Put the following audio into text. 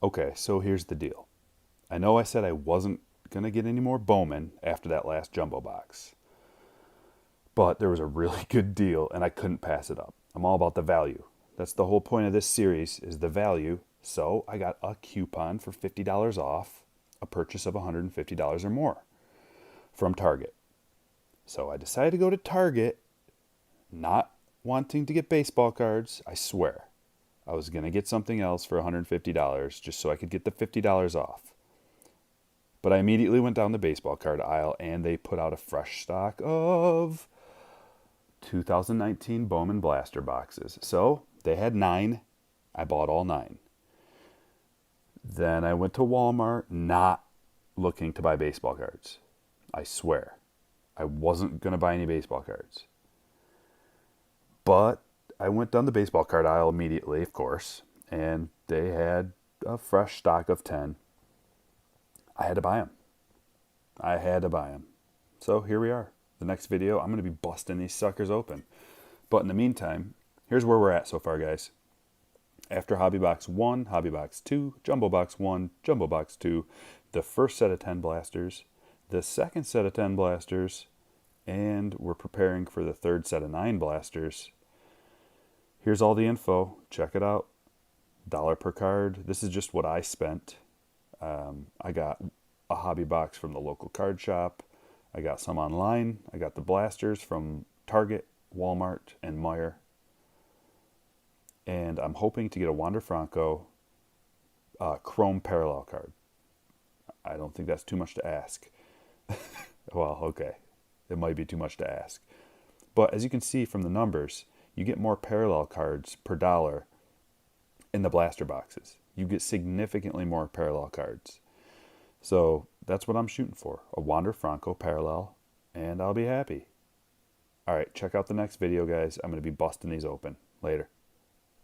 Okay, so here's the deal. I know I said I wasn't going to get any more Bowman after that last jumbo box, but there was a really good deal and I couldn't pass it up. I'm all about the value. That's the whole point of this series is the value. So I got a coupon for $50 off a purchase of $150 or more from Target. So I decided to go to Target, not wanting to get baseball cards, I swear. I was going to get something else for $150 just so I could get the $50 off. But I immediately went down the baseball card aisle and they put out a fresh stock of 2019 Bowman Blaster boxes. So they had 9. I bought all 9. Then I went to Walmart not looking to buy baseball cards. I swear. I wasn't going to buy any baseball cards. But I went down the baseball card aisle immediately, of course, and they had a fresh stock of 10. I had to buy them. I had to buy them. So here we are. The next video, I'm going to be busting these suckers open. But in the meantime, here's where we're at so far, guys. After Hobby Box 1, Hobby Box 2, Jumbo Box 1, Jumbo Box 2, the first set of 10 blasters, the second set of 10 blasters, and we're preparing for the third set of 9 blasters. Here's all the info. Check it out. $1 per card. This is just what I spent. I got a hobby box from the local card shop. I got some online. I got the blasters from Target, Walmart, and Meijer. And I'm hoping to get a Wander Franco Chrome parallel card. I don't think that's too much to ask. Well, okay. It might be too much to ask. But as you can see from the numbers, you get more parallel cards per dollar in the blaster boxes. You get significantly more parallel cards. So that's what I'm shooting for. A Wander Franco parallel, and I'll be happy. All right, check out the next video, guys. I'm going to be busting these open. Later.